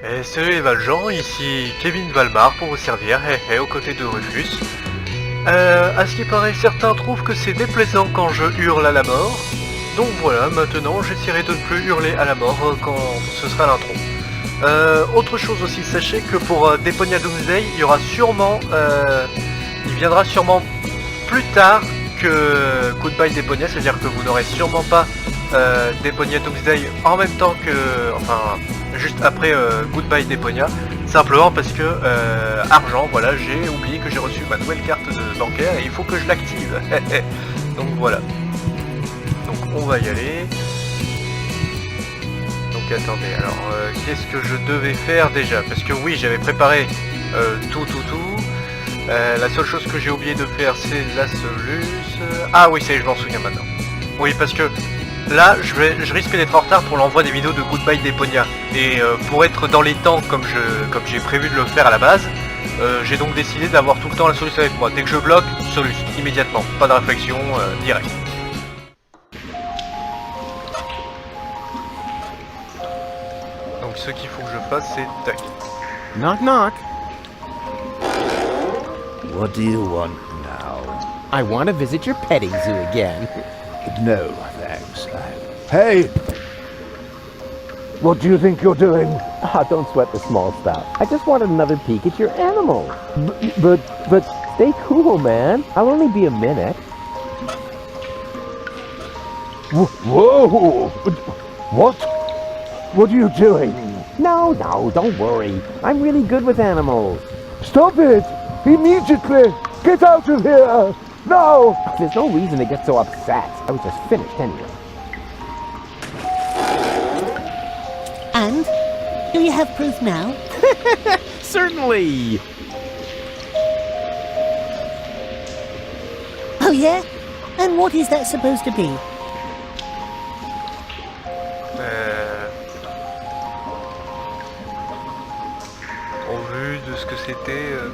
Et salut les Valgens, ici Kévin Valmar pour vous servir, aux côtés de Rufus. À ce qui paraît, certains trouvent que c'est déplaisant quand je hurle à la mort. Donc voilà, maintenant j'essaierai de ne plus hurler à la mort quand ce sera l'intro. Autre chose aussi, sachez que pour Deponia il y aura sûrement... il viendra sûrement plus tard que Goodbye Deponia, c'est-à-dire que vous n'aurez sûrement pas Deponia en même temps que... enfin... juste après Goodbye Deponia, simplement parce que argent, voilà, j'ai oublié que j'ai reçu ma nouvelle carte de bancaire et il faut que je l'active. Donc voilà. Donc on va y aller. Donc attendez, alors qu'est-ce que je devais faire déjà? Parce que oui, j'avais préparé tout. La seule chose que j'ai oublié de faire, c'est la soluce. Ah oui, ça y est, je m'en souviens maintenant. Oui, parce que là, je risque d'être en retard pour l'envoi des vidéos de Goodbye Deponia. Et pour être dans les temps comme j'ai prévu de le faire à la base, j'ai donc décidé d'avoir tout le temps la soluce avec moi. Dès que je bloque, soluce, immédiatement. Pas de réflexion, direct. Donc ce qu'il faut que je fasse, c'est tac. Knock knock. What do you want now? I want to visit your petting zoo again. No, thanks. Hey! What do you think you're doing? Don't sweat the small stuff. I just wanted another peek at your animal. But... Stay cool, man. I'll only be a minute. Whoa! What? What are you doing? No, don't worry. I'm really good with animals. Stop it! Immediately! Get out of here! No! There's no reason to get so upset. I was just finished anyway. And? Do you have proof now? Certainly! Oh yeah? And what is that supposed to be? Au vu de ce que c'était...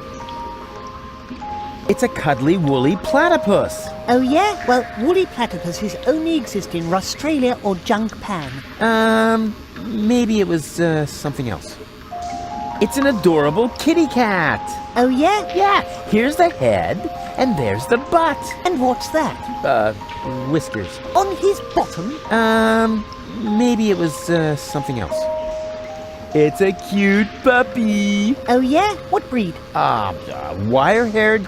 It's a cuddly, woolly platypus. Oh yeah? Well, woolly platypuses only exist in Australia or Japan. Maybe it was, something else. It's an adorable kitty cat. Oh yeah? Yeah, here's the head, and there's the butt. And what's that? Whiskers. On his bottom? Maybe it was, something else. It's a cute puppy. Oh yeah? What breed? Wire-haired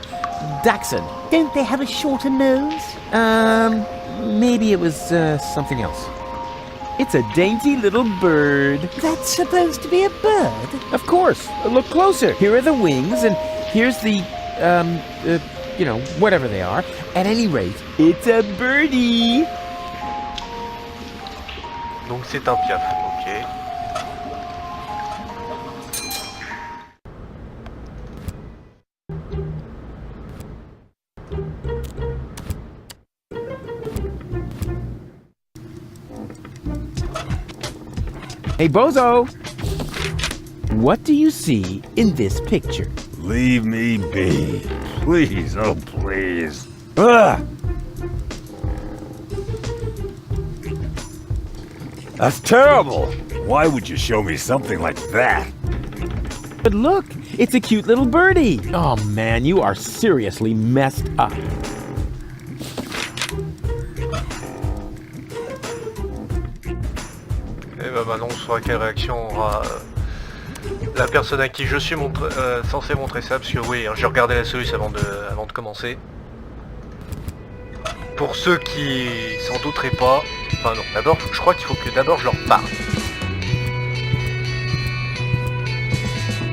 dachshund. Don't they have a shorter nose? Maybe it was, something else. It's a dainty little bird. That's supposed to be a bird? Of course. Look closer. Here are the wings, and here's the, whatever they are. At any rate, it's a birdie. Donc c'est un piaf, ok. Hey, Bozo! What do you see in this picture? Leave me be. Please, oh please. Ah! That's terrible! Why would you show me something like that? But look, it's a cute little birdie. Oh man, you are seriously messed up. Et bah maintenant on saura quelle réaction aura la personne à qui je suis censé montrer ça, parce que oui, hein, j'ai regardé la soluce avant de commencer. Pour ceux qui s'en douteraient pas, enfin non, d'abord je crois qu'il faut que d'abord je leur parle.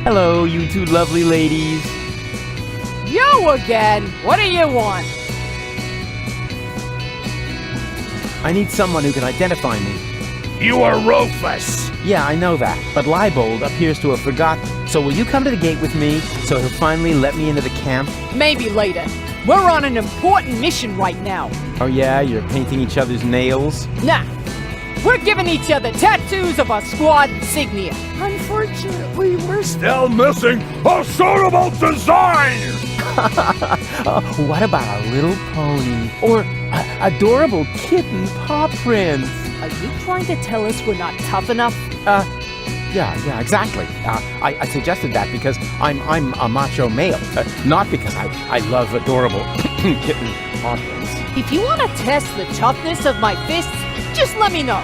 Hello, you two lovely ladies. You again? What do you want? I need someone who can identify me. You are Rufus! Yeah, I know that, but Leibold appears to have forgotten. So will you come to the gate with me, so he'll finally let me into the camp? Maybe later. We're on an important mission right now. Oh yeah, you're painting each other's nails? Nah. We're giving each other tattoos of our squad insignia. Unfortunately, we're still missing a suitable design! What about a little pony? Or adorable kitten paw prints? Are you trying to tell us we're not tough enough? Yeah, exactly. I suggested that because I'm a macho male, not because I love adorable kitten offerings. If you want to test the toughness of my fists, just let me know.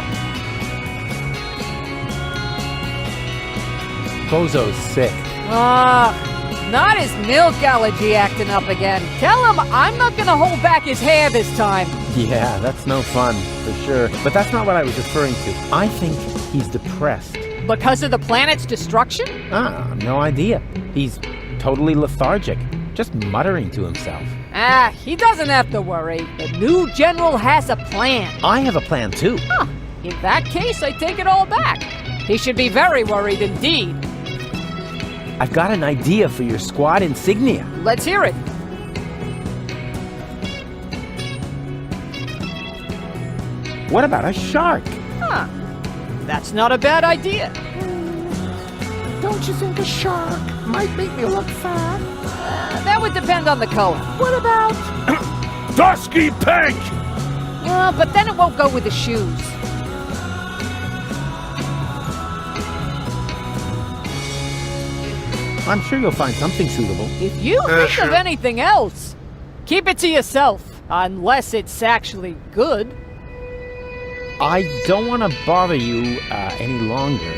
Bozo's sick. Not his milk allergy acting up again. Tell him I'm not gonna hold back his hair this time. Yeah, that's no fun, for sure. But that's not what I was referring to. I think he's depressed. Because of the planet's destruction? No idea. He's totally lethargic, just muttering to himself. He doesn't have to worry. The new general has a plan. I have a plan too. In that case, I take it all back. He should be very worried indeed. I've got an idea for your squad insignia. Let's hear it. What about a shark? That's not a bad idea. Don't you think a shark might make me look fat? That would depend on the color. What about... Dusky pink! But then it won't go with the shoes. I'm sure you'll find something suitable. If you think sure. of anything else, keep it to yourself. Unless it's actually good. I don't want to bother you any longer.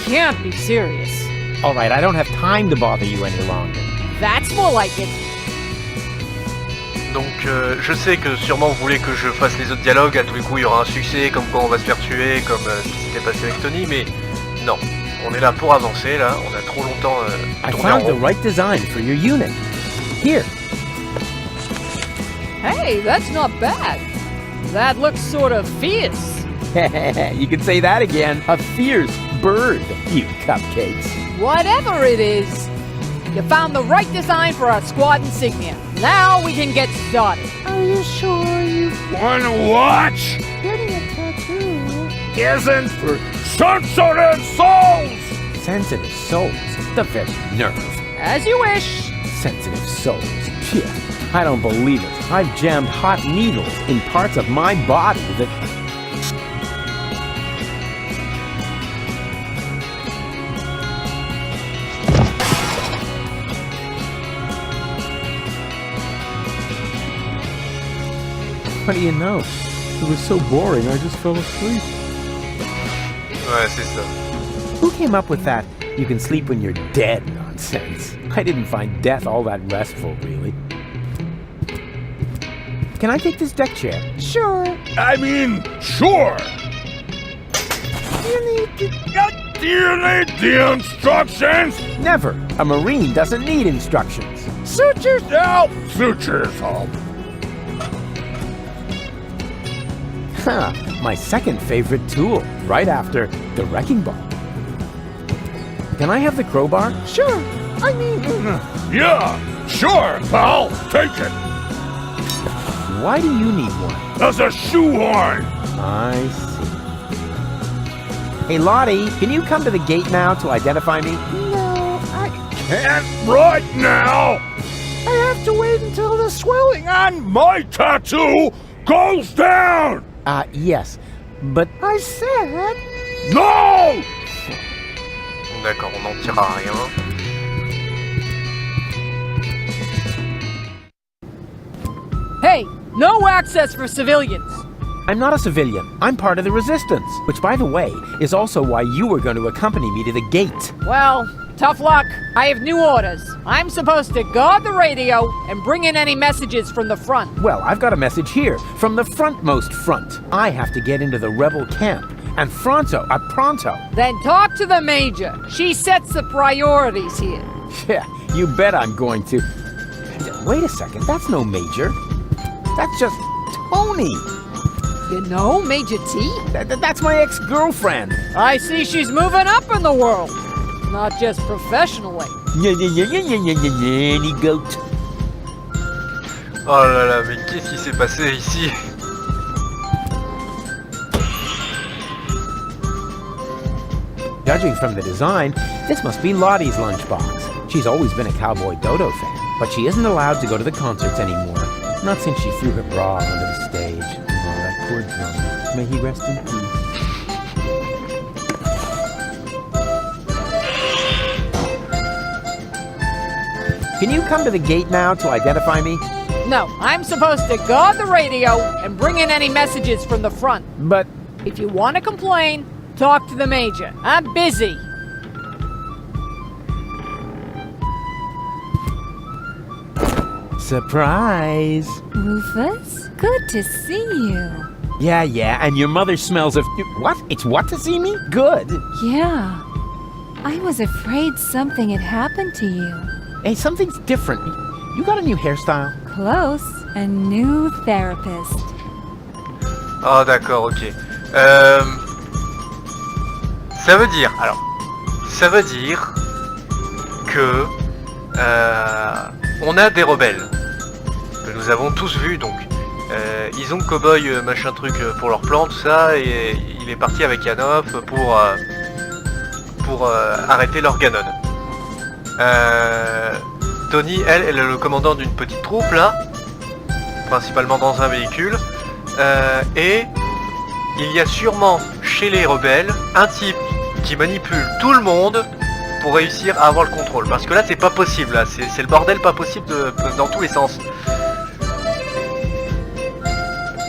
Can't be serious. All right, I don't have time to bother you any longer. That's more like it. Donc je sais que sûrement vous voulez que je fasse les autres dialogues, à tous les coups il y aura un succès, comme quoi on va se faire tuer, comme ce qui s'était passé avec Toni, mais non. On est là pour avancer, là, on a trop longtemps I tourné en found the rond. right design for your unit. Here. Hey, that's not bad. That looks sort of fierce. You can say that again. A fierce bird, you cupcakes. Whatever it is, you found the right design for our squad insignia. Now we can get started. Are you sure you... Wanna watch? Getting a tattoo... Isn't for sensitive souls! Sensitive souls. The very nerve. As you wish. Sensitive souls. Phew. I don't believe it. I've jammed hot needles in parts of my body that... What do you know? It was so boring, I just fell asleep. Ouais, c'est ça. Who came up with that you can sleep when you're dead nonsense? I didn't find death all that restful, really. Can I take this deck chair? Sure. I mean, sure! You need to... Do you need the instructions? Never. A Marine doesn't need instructions. Suit yourself. Suit yourself. Huh, my second favorite tool, right after the wrecking ball. Can I have the crowbar? Sure. I mean... Yeah, sure, pal. Take it. Why do you need one? As a shoehorn. I see. Hey, Lottie, can you come to the gate now to identify me? No, I Can't right now. have to wait until the swelling on... My tattoo goes down. Yes, but I said... No! D'accord, on n'en tirera rien. Hey, no access for civilians. I'm not a civilian. I'm part of the resistance, which, by the way, is also why you were going to accompany me to the gate. Well, tough luck. I have new orders. I'm supposed to guard the radio and bring in any messages from the front. Well, I've got a message here from the frontmost front. I have to get into the rebel camp, and pronto. Then talk to the major. She sets the priorities here. Yeah, you bet I'm going to. Wait a second, that's no major. That's just Toni. You know Major T? That's my ex-girlfriend. I see she's moving up in the world. Not just professionally. Nanny goat. Oh là là, mais qu'est-ce qui s'est passé ici? Judging from the design, this must be Lottie's lunchbox. She's always been a Cowboy Dodo fan, but she isn't allowed to go to the concerts anymore. Not since she threw her bra onto the stage. Oh, that poor drummer. May he rest in peace. can you come to the gate now to identify me? No, I'm supposed to go on the radio and bring in any messages from the front. But If you want to complain, talk to the Major. I'm busy. surprise. Rufus, good to see you. Yeah, and your mother smells of... What? It's what to see me? Good. Yeah. I was afraid something had happened to you. Hey, something's different. You got a new hairstyle? Close. A new therapist. Ah d'accord, ok. Ça veut dire, alors, ça veut dire que on a des rebelles que nous avons tous vus, donc ils ont cow-boy machin truc pour leur plan, tout ça, et il est parti avec Yanov pour arrêter l'organon. Toni, elle est le commandant d'une petite troupe là, principalement dans un véhicule, et il y a sûrement chez les rebelles un type qui manipule tout le monde pour réussir à avoir le contrôle. Parce que là c'est pas possible, là c'est le bordel pas possible dans tous les sens.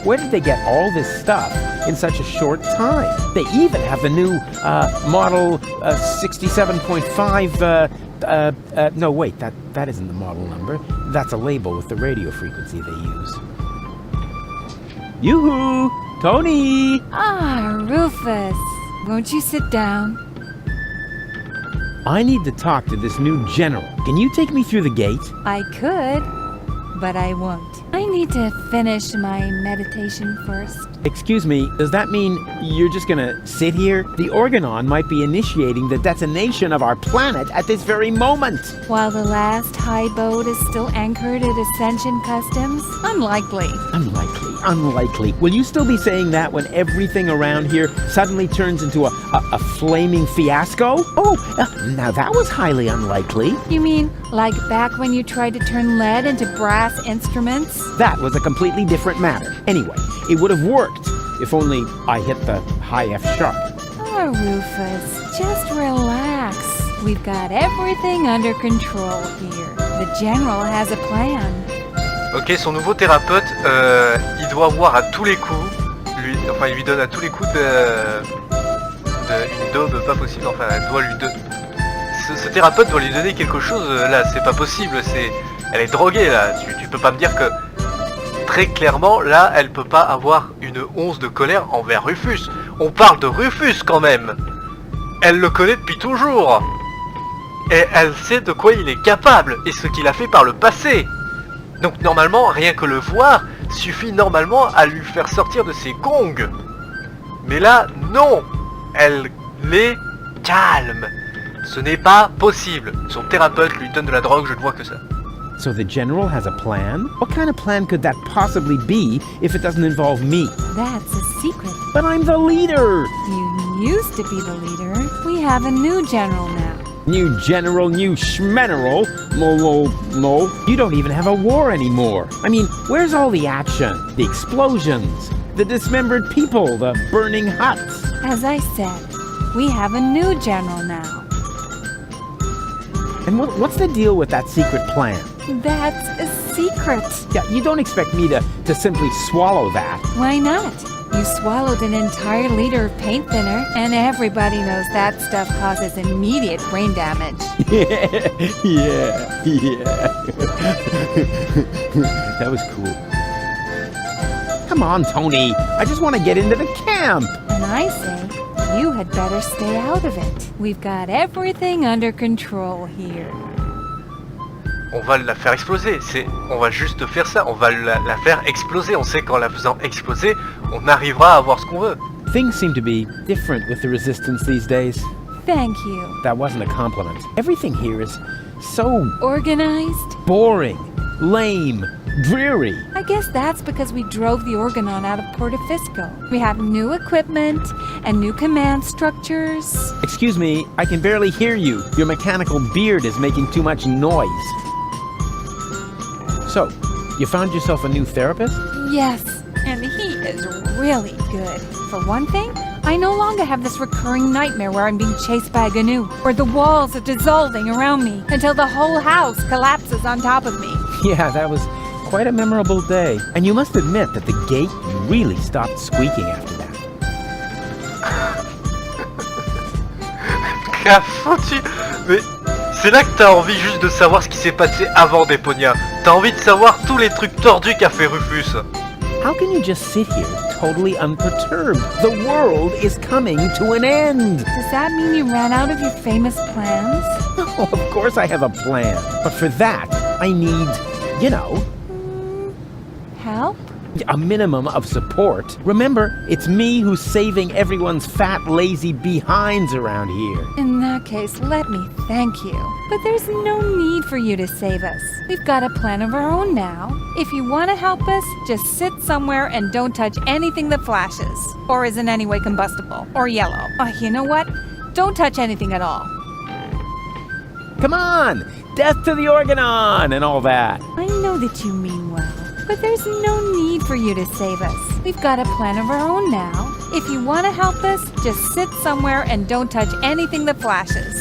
Where did they get all this stuff in such a short time? They even have the new model 67.5 no wait, that isn't the model number. That's a label with the radio frequency they use. Yoo-hoo! Toni! Ah, Rufus. Won't you sit down? I need to talk to this new general. Can you take me through the gate? I could, but I won't. I need to finish my meditation first. Excuse me, does that mean you're just gonna sit here? The Organon might be initiating the detonation of our planet at this very moment. While the last high boat is still anchored at Ascension Customs? Unlikely. Unlikely. Will you still be saying that when everything around here suddenly turns into a flaming fiasco? Oh, now that was highly unlikely. You mean like back when you tried to turn lead into brass instruments? That was a completely different matter. Anyway, it would have worked if only I hit the high F sharp. Oh, Rufus, just relax. We've got everything under control here. The General has a plan. Ok, son nouveau thérapeute, il doit voir à tous les coups, il lui donne à tous les coups une daube pas possible, enfin elle doit lui donner... Ce thérapeute doit lui donner quelque chose, là c'est pas possible, elle est droguée là, tu peux pas me dire que... Très clairement, là, elle peut pas avoir une once de colère envers Rufus. On parle de Rufus quand même. Elle le connaît depuis toujours. Et elle sait de quoi il est capable et ce qu'il a fait par le passé. Donc normalement, rien que le voir suffit normalement à lui faire sortir de ses gongs. Mais là, non. Elle les calme. Ce n'est pas possible. Son thérapeute lui donne de la drogue, je ne vois que ça. So the general has a plan? What kind of plan could that possibly be if it doesn't involve me? That's a secret. But I'm the leader! You used to be the leader. We have a new general now. New general, new schmeneral. No. You don't even have a war anymore. I mean, where's all the action? The explosions? The dismembered people? The burning huts? As I said, we have a new general now. And what's the deal with that secret plan? That's a secret. Yeah, you don't expect me to simply swallow that. Why not? You swallowed an entire liter of paint thinner, and everybody knows that stuff causes immediate brain damage. Yeah. That was cool. Come on, Toni. I just want to get into the camp. And I say, you had better stay out of it. We've got everything under control here. On va la faire exploser, on va juste faire ça, on va la faire exploser. On sait qu'en la faisant exploser, on arrivera à avoir ce qu'on veut. Things seem to be different with the resistance these days. Thank you. That wasn't a compliment. Everything here is so... Organized? boring, lame, dreary. I guess that's because we drove the Organon out of Portofisco. We have new equipment and new command structures. Excuse me, I can barely hear you. Your mechanical beard is making too much noise. So, you found yourself a new therapist? Yes, and he is really good. For one thing, I no longer have this recurring nightmare where I'm being chased by a GNU, where the walls are dissolving around me until the whole house collapses on top of me. Yeah, that was quite a memorable day. And you must admit that the gate really stopped squeaking after that. Mais c'est là que t'as envie juste de savoir ce qui s'est passé avant Deponia. T'as envie de savoir tous les trucs tordus qu'a fait Rufus. How can you just sit here totally unperturbed? The world is coming to an end. Does that mean you ran out of your famous plans? Oh, of course I have a plan. But for that, I need, you know, Help? a minimum of support. Remember, it's me who's saving everyone's fat, lazy behinds around here. In that case, let me thank you. But there's no need for you to save us. We've got a plan of our own now. If you want to help us, just sit somewhere and don't touch anything that flashes, or is in any way combustible, or yellow. You know what? Don't touch anything at all. Come on! Death to the Organon and all that. I know that you mean well, but there's no need for you to save us. We've got a plan of our own now. If you want to help us, just sit somewhere and don't touch anything that flashes.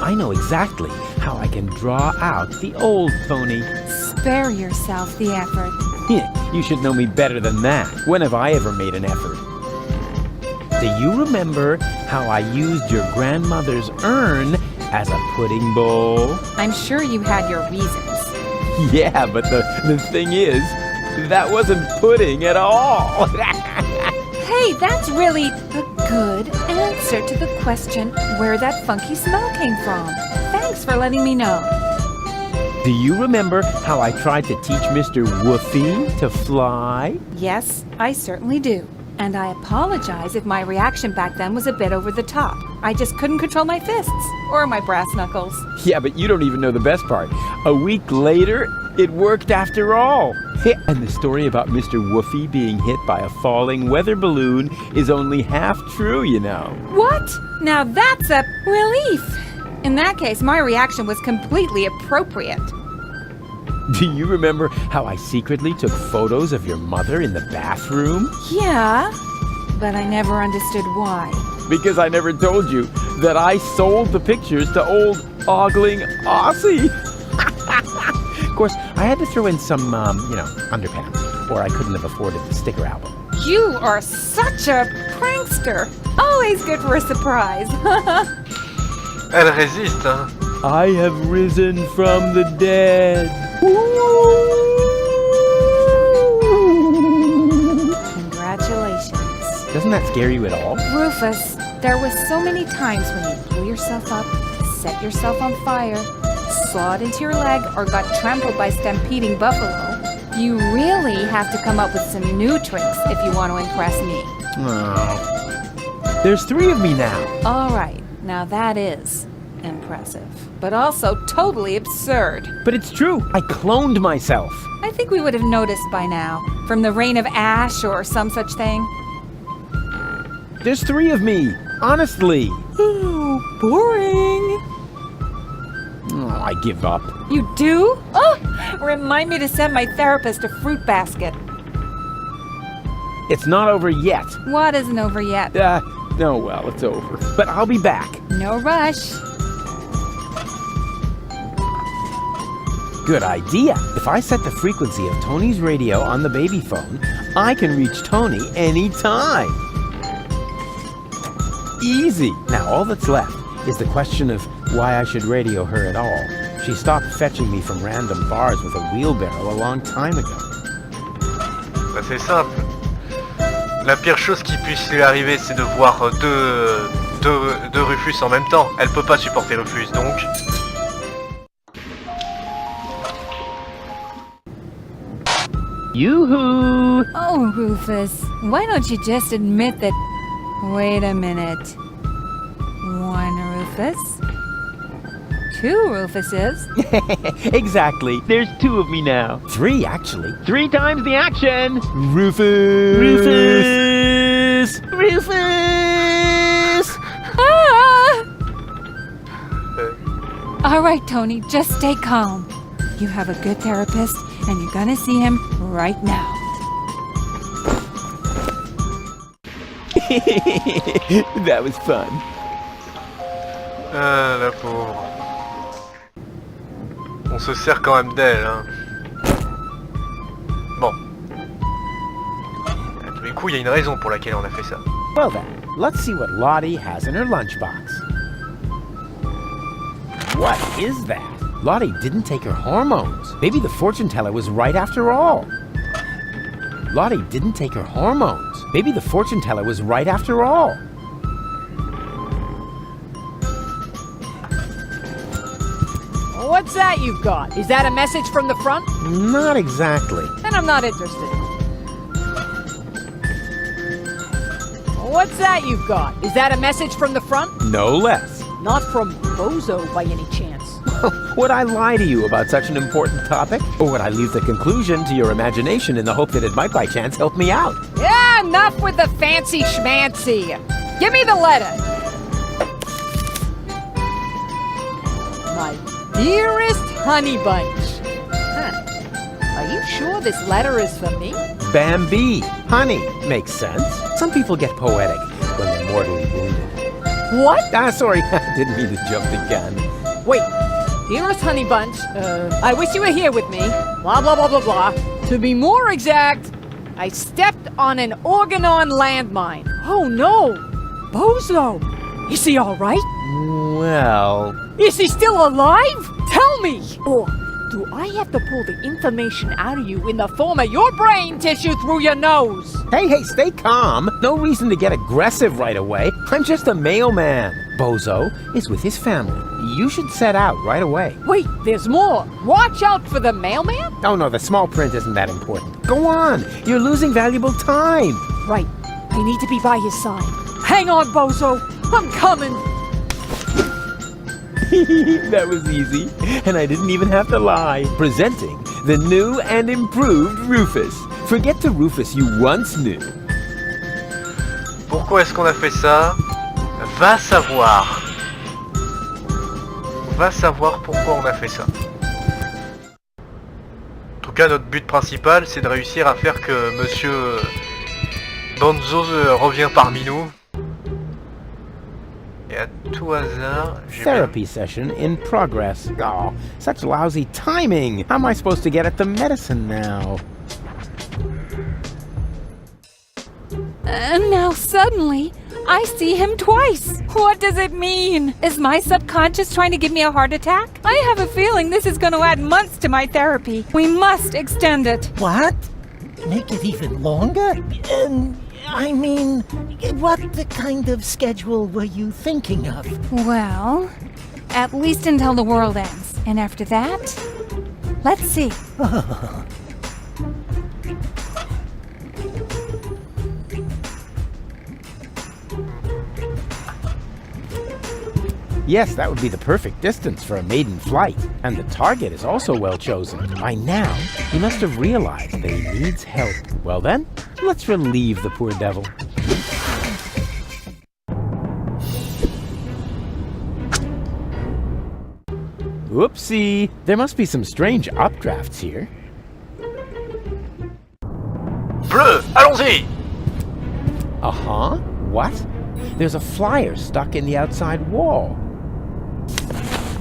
I know exactly how I can draw out the old Toni. Spare yourself the effort. You should know me better than that. When have I ever made an effort? Do you remember how I used your grandmother's urn as a pudding bowl? I'm sure you had your reasons. Yeah, but the thing is, that wasn't pudding at all. Hey, that's really a good answer to the question where that funky smell came from. Thanks for letting me know. Do you remember how I tried to teach Mr. Woofy to fly? Yes, I certainly do. And I apologize if my reaction back then was a bit over the top. I just couldn't control my fists or my brass knuckles. Yeah, but you don't even know the best part. A week later, it worked after all. And the story about Mr. Woofy being hit by a falling weather balloon is only half true, you know. What? Now that's a relief. In that case, my reaction was completely appropriate. Do you remember how I secretly took photos of your mother in the bathroom? Yeah, but I never understood why. Because I never told you that I sold the pictures to old ogling Aussie. Of course, I had to throw in some, underpants, or I couldn't have afforded the sticker album. You are such a prankster. Always good for a surprise. Elle résiste, hein. I have risen from the dead. Congratulations. Doesn't that scare you at all? Rufus, there were so many times when you blew yourself up, set yourself on fire, sawed into your leg, or got trampled by stampeding buffalo. You really have to come up with some new tricks if you want to impress me. Oh. There's 3 of me now. All right, now that is impressive, but also totally absurd. But it's true. I cloned myself. I think we would have noticed by now, from the rain of ash or some such thing. There's 3 of me. Honestly. Oh, boring. Oh, I give up. You do? Oh, remind me to send my therapist a fruit basket. It's not over yet. What isn't over yet? No, well, it's over. But I'll be back. No rush. Good idea. If I set the frequency of Toni's radio on the baby phone, I can reach Toni anytime. Easy. Now all that's left is the question of why I should radio her at all. She stopped fetching me from random bars with a wheelbarrow a long time ago. Bah, c'est simple. La pire chose qui puisse lui arriver, c'est de voir deux Rufus en même temps. Elle peut pas supporter Rufus, donc... Yoo-hoo! Oh, Rufus, why don't you just admit that... Wait a minute. 1 Rufus? 2 Rufuses? Exactly. There's 2 of me now. 3, actually. 3 times the action! Rufus! Rufus! Rufus! Ah! All right, Toni, just stay calm. You have a good therapist, and you're gonna see him right now. That was fun. Ah, la pauvre. On se sert quand même d'elle, hein. Bon. À tous les coups, il y a une raison pour laquelle on a fait ça. Well then, let's see what Lottie has in her lunchbox. What is that? Lottie didn't take her hormones. Maybe the fortune teller was right after all. Lottie didn't take her hormones. Maybe the fortune teller was right after all. What's that you've got? Is that a message from the front? Not exactly. Then I'm not interested. What's that you've got? Is that a message from the front? No less. Not from Bozo by any chance. Would I lie to you about such an important topic? Or would I leave the conclusion to your imagination in the hope that it might by chance help me out? Yeah, enough with the fancy schmancy. Give me the letter. My dearest honey bunch. Huh. Are you sure this letter is for me? Bambi. Honey. Makes sense. Some people get poetic when they're mortally wounded. What? Sorry, I didn't mean to jump the gun. Wait. Dearest honey bunch, I wish you were here with me. Blah, blah, blah, blah, blah. To be more exact, I stepped on an organon landmine. Oh no! Bozo! Is he alright? Well... Is he still alive? Tell me! Or do I have to pull the information out of you in the form of your brain tissue through your nose? Hey, stay calm. No reason to get aggressive right away. I'm just a mailman. Bozo is with his family. You should set out right away. Wait, there's more. Watch out for the mailman? Oh no, the small print isn't that important. Go on. You're losing valuable time. Right. I need to be by his side. Hang on, Bozo. I'm coming. That was easy. And I didn't even have to lie. Presenting the new and improved Rufus. Forget the Rufus you once knew. Pourquoi est-ce qu'on a fait ça? Va savoir. Va savoir pourquoi on a fait ça. En tout cas, notre but principal, c'est de réussir à faire que Monsieur Bonzo revienne parmi nous. Et à tout hasard, j'ai Therapy session in progress. Oh, such lousy timing. How am I supposed to get at the medicine now? And now suddenly, I see him twice. What does it mean? Is my subconscious trying to give me a heart attack? I have a feeling this is going to add months to my therapy. We must extend it. What? Make it even longer? I mean, what kind of schedule were you thinking of? Well, at least until the world ends. And after that, let's see. Yes, that would be the perfect distance for a maiden flight. And the target is also well chosen. By now, he must have realized that he needs help. Well then, let's relieve the poor devil. Whoopsie! There must be some strange updrafts here. Bleu, allons-y! Uh-huh? What? There's a flyer stuck in the outside wall.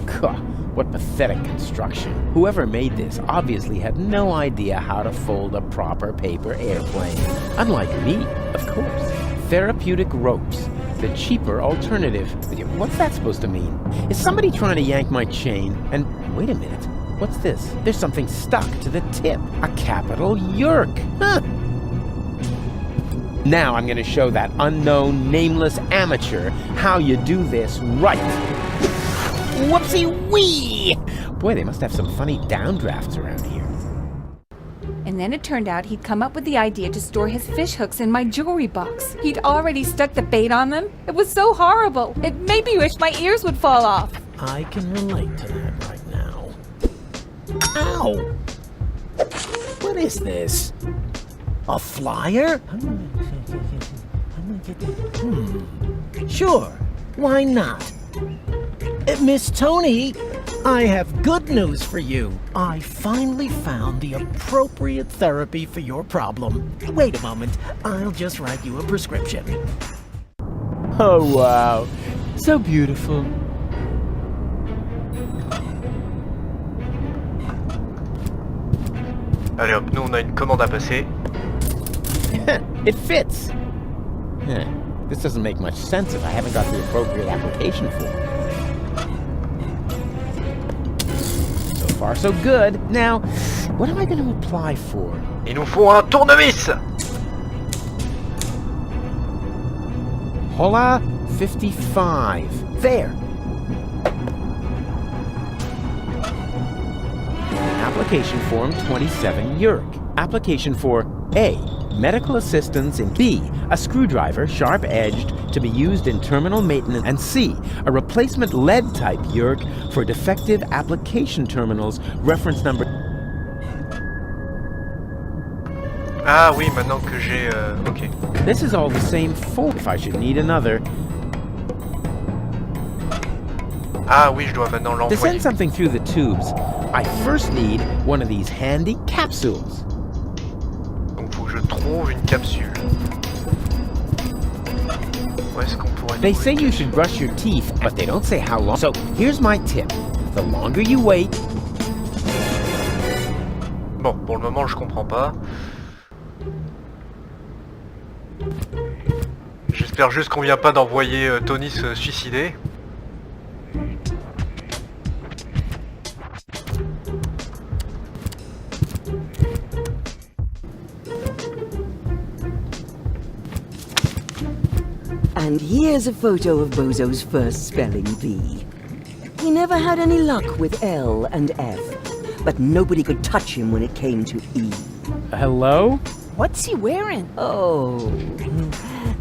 Gah, what pathetic construction. Whoever made this obviously had no idea how to fold a proper paper airplane. Unlike me, of course. Therapeutic ropes. The cheaper alternative. What's that supposed to mean? Is somebody trying to yank my chain? And wait a minute. What's this? There's something stuck to the tip. A capital yerk. Huh. Now I'm going to show that unknown, nameless amateur how you do this right. Whoopsie-wee! Boy, they must have some funny downdrafts around here. And then it turned out he'd come up with the idea to store his fish hooks in my jewelry box. He'd already stuck the bait on them. It was so horrible. It made me wish my ears would fall off. I can relate to that right now. Ow! What is this? A flyer? Sure, why not? Miss Toni, I have good news for you. I finally found the appropriate therapy for your problem. Wait a moment, I'll just write you a prescription. Oh wow, so beautiful. Allez hop, nous on a une commande à passer. It fits. This doesn't make much sense if I haven't got the appropriate application form. So far, so good. Now, what am I going to apply for? Il nous faut un tournevis. Hola 55. There. Application form 27 Uric. Application for A. Medical assistance in B. A screwdriver, sharp-edged, to be used in terminal maintenance. And C. A replacement lead-type Uric for defective application terminals. Reference number... Ah oui, maintenant que j'ai... ok. This is all the same form if I should need another. Ah oui, je dois maintenant To l'envoyer. send something through the tubes, I first need one of these handy capsules. Donc faut que je trouve une capsule. Où est-ce qu'on pourrait They trouver say une you capsule? should brush your teeth, but they don't say how long. So here's my tip. The longer you wait... Bon, pour le moment je comprends pas. J'espère juste qu'on vient pas d'envoyer Toni se suicider. And here's a photo of Bozo's first spelling bee. He never had any luck with L and F, but nobody could touch him when it came to E. Hello? What's he wearing? Oh,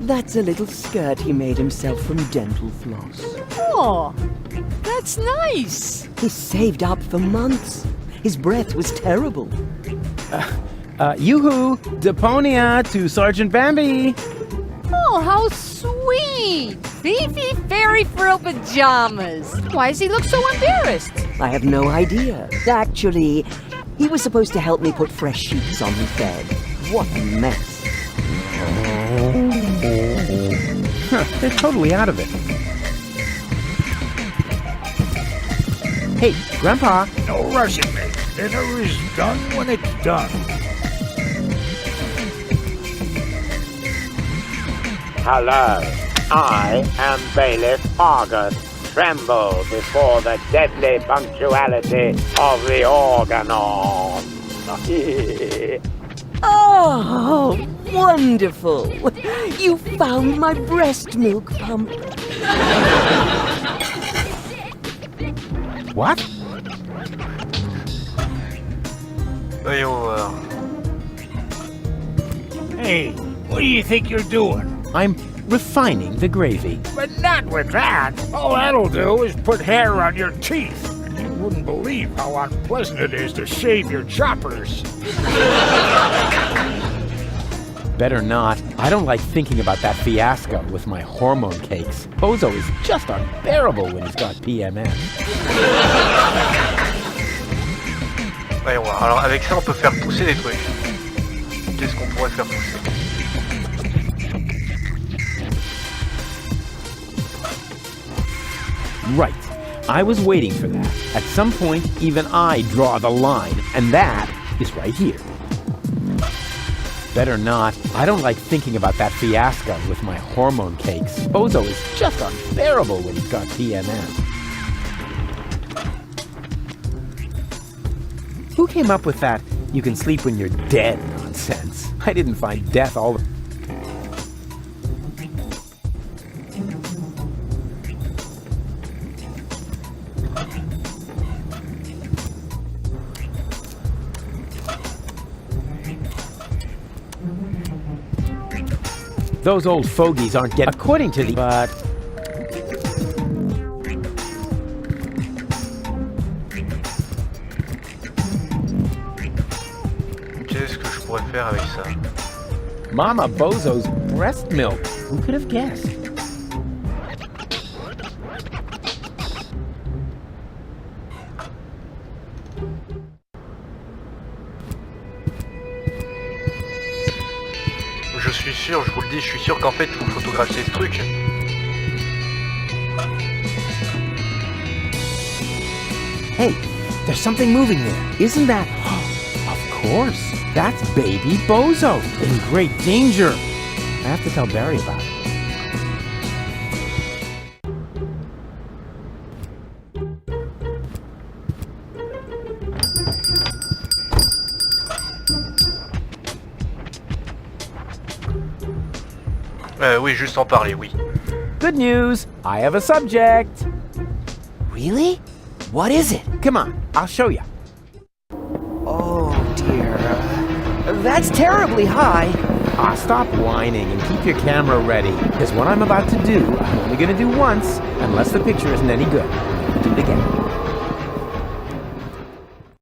that's a little skirt he made himself from dental floss. Oh, that's nice. He saved up for months. His breath was terrible. Yoo-hoo! Deponia to Sergeant Bambi! Oh, how sweet! Beefy fairy frill pajamas. Why does he look so embarrassed? I have no idea. Actually, he was supposed to help me put fresh sheets on the bed. What a mess. Huh, they're totally out of it. Hey, Grandpa! No rushing, mate. Dinner is done when it's done. Hello, I am Bailiff Argus. Tremble before the deadly punctuality of the organon. Oh, wonderful! You found my breast milk pump. What? Voyons voir. Hey, what do you think you're doing? I'm refining the gravy. But not with that. All that'll do is put hair on your teeth. And you wouldn't believe how unpleasant it is to shave your choppers. Better not. I don't like thinking about that fiasco with my hormone cakes. Bozo is just unbearable when he's got PMS. Voyons voir. Alors avec ça on peut faire pousser des trucs. Qu'est-ce qu'on pourrait faire pousser? Right. I was waiting for that. At some point, even I draw the line, and that is right here. Better not. I don't like thinking about that fiasco with my hormone cakes. Bozo is just unbearable when he's got PMS. Who came up with that you can sleep when you're dead nonsense? I didn't find death all the... Those old fogies aren't getting... According to the... But... Qu'est-ce que je pourrais faire avec ça? Mama Bozo's breast milk. Who could have guessed? Je suis sûr, je vous le dis, je suis sûr qu'en fait vous photographiez ce truc. Hey, there's something moving there. Isn't that... Of course. That's baby Bozo, in great danger. I have to tell Barry about it. Oui, juste en parler, oui. Good news. I have a subject. Really? What is it? Come on, I'll show you. Oh, dear. That's terribly high. Stop whining and keep your camera ready, because what I'm about to do, I'm only going to do once, unless the picture isn't any good. Do it again.